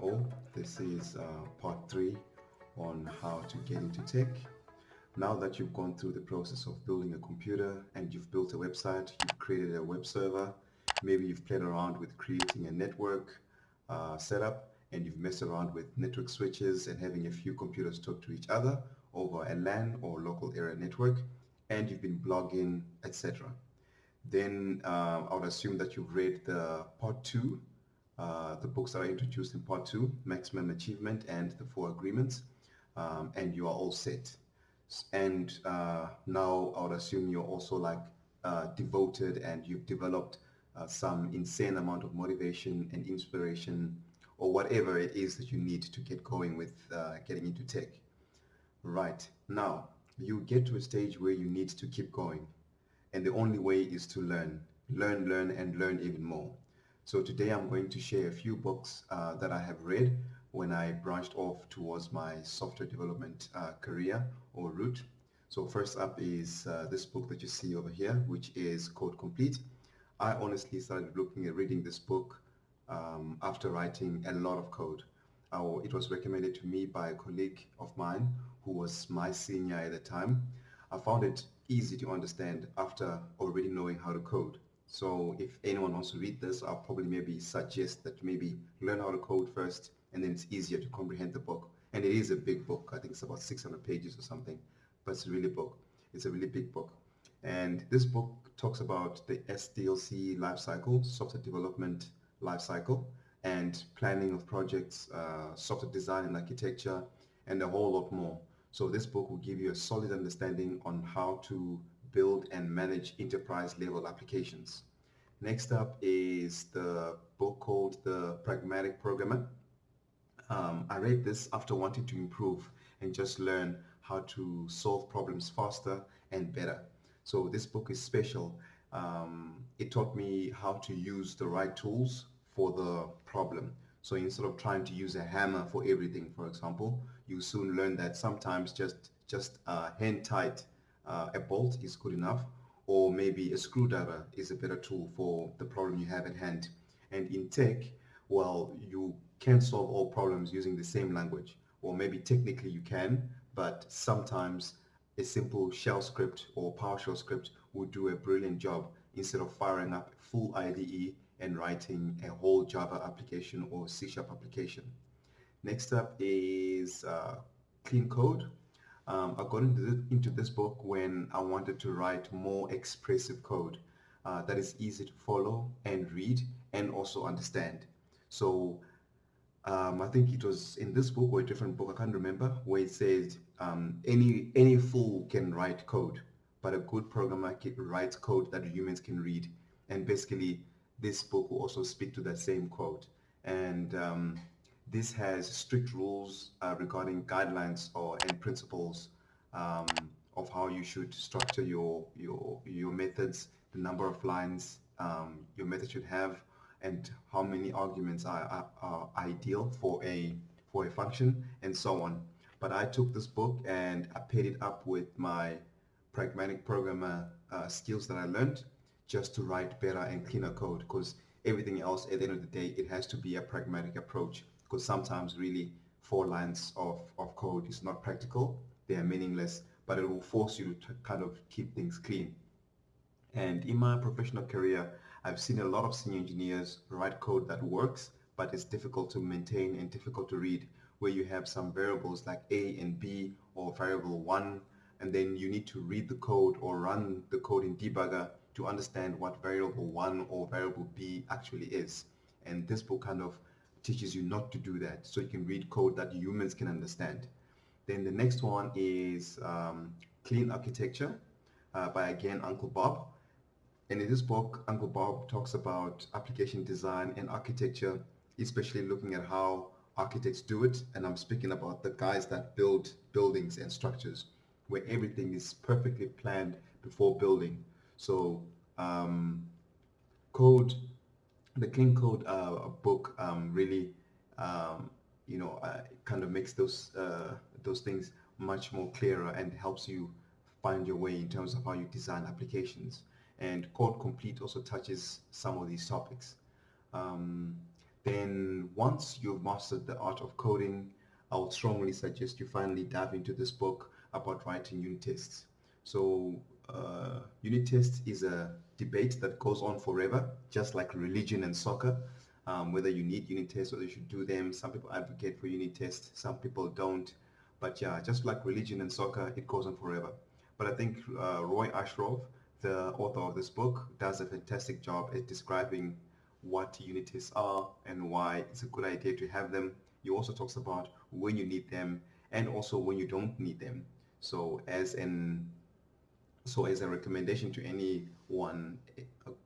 all. This is part three on how to get into tech. Now that you've gone through the process of building a computer and you've built a website, you've created a web server, maybe you've played around with creating a network setup, and you've messed around with network switches and having a few computers talk to each other over a LAN or local area network, and you've been blogging, etc. Then I would assume that you've read the part two, the books that are introduced in part two, Maximum Achievement and the Four Agreements, and you are all set. And now I would assume you're also like devoted and you've developed some insane amount of motivation and inspiration or whatever it is that you need to get going with getting into tech. Right. Now, you get to a stage where you need to keep going. And the only way is to learn, and learn even more. So today I'm going to share a few books that I have read when I branched off towards my software development career or route. So first up is this book that you see over here, which is Code Complete. I honestly started looking at reading this book after writing a lot of code. It was recommended to me by a colleague of mine who was my senior at the time. I found it easy to understand after already knowing how to code. So if anyone wants to read this, I'll probably maybe suggest that maybe learn how to code first and then it's easier to comprehend the book. And it is a big book. I think it's about 600 pages or something, but it's really book. It's a really big book. And this book talks about the SDLC lifecycle, software development lifecycle, and planning of projects, software design and architecture, and a whole lot more. So this book will give you a solid understanding on how to build and manage enterprise level applications. Next up is the book called The Pragmatic Programmer. I read this after wanting to improve and just learn how to solve problems faster and better. So this book is special. It taught me how to use the right tools for the problem. So instead of trying to use a hammer for everything, for example, you soon learn that sometimes just hand tight a bolt is good enough, or maybe a screwdriver is a better tool for the problem you have at hand. And in tech, well, you can't solve all problems using the same language, or maybe technically you can, but sometimes a simple shell script or PowerShell script would do a brilliant job instead of firing up a full IDE and writing a whole Java application or C# application. Next up is Clean Code. I got into this book when I wanted to write more expressive code that is easy to follow and read and also understand. So I think it was in this book or a different book, I can't remember, where it says any fool can write code, but a good programmer writes code that humans can read. And basically, this book will also speak to that same quote. And this has strict rules regarding guidelines and principles of how you should structure your methods, the number of lines your method should have, and how many arguments are ideal for a function, and so on. But I took this book and I paired it up with my pragmatic programmer skills that I learned just to write better and cleaner code, because everything else at the end of the day, it has to be a pragmatic approach, because sometimes really 4 lines of code is not practical, they are meaningless, but it will force you to kind of keep things clean. And in my professional career, I've seen a lot of senior engineers write code that works, but it's difficult to maintain and difficult to read, where you have some variables like A and B or variable 1, and then you need to read the code or run the code in debugger to understand what variable 1 or variable B actually is. And this book kind of teaches you not to do that, so you can read code that humans can understand. Then the next one is Clean Architecture by again Uncle Bob. And in this book, Uncle Bob talks about application design and architecture, especially looking at how architects do it. And I'm speaking about the guys that build buildings and structures, where everything is perfectly planned before building. So code, the Clean Code book really, um, kind of makes those things much more clearer and helps you find your way in terms of how you design applications. And Code Complete also touches some of these topics. Um, then once you've mastered the art of coding, I would strongly suggest you finally dive into this book about writing unit tests. So unit test is a debate that goes on forever, just like religion and soccer. Whether you need unit tests or you should do them. Some people advocate for unit tests, some people don't. But yeah, just like religion and soccer, it goes on forever. But I think Roy Ashraf, the author of this book, does a fantastic job at describing what unit tests are and why it's a good idea to have them. He also talks about when you need them and also when you don't need them. So as a recommendation to anyone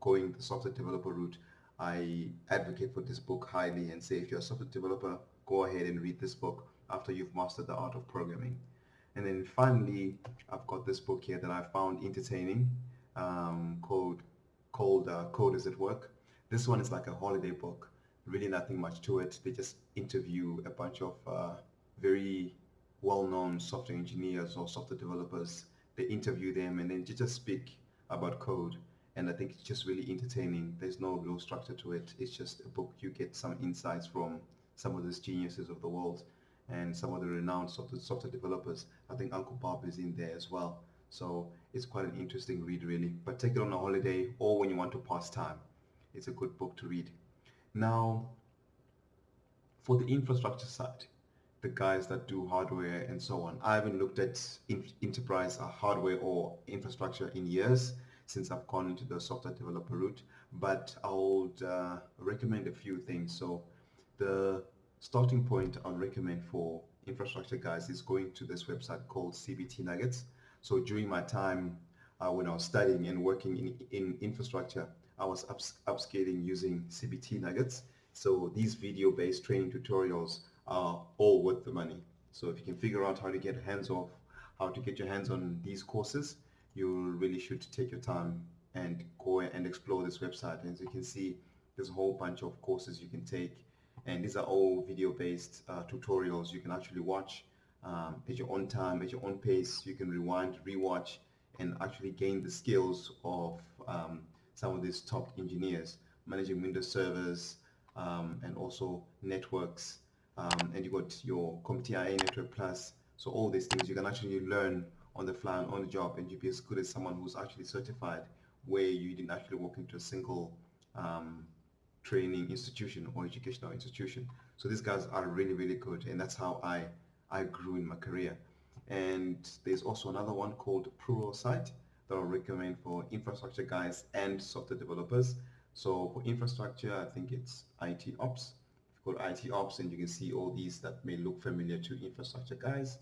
going the software developer route, I advocate for this book highly and say if you're a software developer, go ahead and read this book after you've mastered the art of programming. And then finally, I've got this book here that I found entertaining, called Coders at Work. This one is like a holiday book, really nothing much to it. They just interview a bunch of very well-known software engineers or software developers. They interview them and then they just speak about code. And I think it's just really entertaining. There's no real structure to it. It's just a book. You get some insights from some of these geniuses of the world and some of the renowned software developers. I think Uncle Bob is in there as well. So it's quite an interesting read really. But take it on a holiday or when you want to pass time. It's a good book to read. Now, for the infrastructure side, the guys that do hardware and so on. I haven't looked at enterprise hardware or infrastructure in years since I've gone into the software developer route, but I would recommend a few things. So the starting point I would recommend for infrastructure guys is going to this website called CBT Nuggets. So during my time when I was studying and working in infrastructure, I was upscaling using CBT Nuggets. So these video-based training tutorials are all worth the money. So if you can figure out how to get how to get your hands on these courses, you really should take your time and go and explore this website. And as you can see, there's a whole bunch of courses you can take, and these are all video-based tutorials you can actually watch at your own time, at your own pace. You can rewind, rewatch, and actually gain the skills of some of these top engineers managing Windows servers and also networks. And you got your CompTIA Network Plus. So all these things you can actually learn on the fly and on the job, and you'll be as good as someone who's actually certified, where you didn't actually walk into a single training institution or educational institution. So these guys are really, really good, and that's how I grew in my career. And there's also another one called Pluralsight that I'll recommend for infrastructure guys and software developers. So for infrastructure, I think it's IT Ops. Go to IT Ops and you can see all these that may look familiar to infrastructure guys.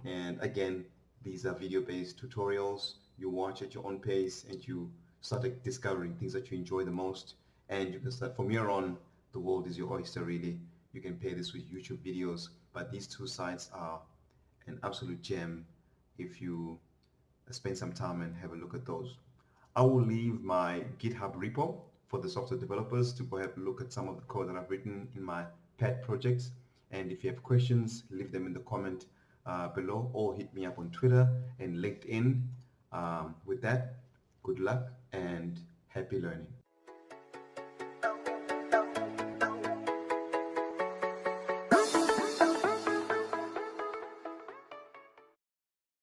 And again, these are video-based tutorials. You watch at your own pace and you start discovering things that you enjoy the most. And you can start from here on, the world is your oyster really. You can pair this with YouTube videos, but these two sites are an absolute gem if you spend some time and have a look at those. I will leave my GitHub repo for the software developers to go have a look at some of the code that I've written in my pet projects. And if you have questions, leave them in the comment below or hit me up on Twitter and LinkedIn. With that, good luck and happy learning.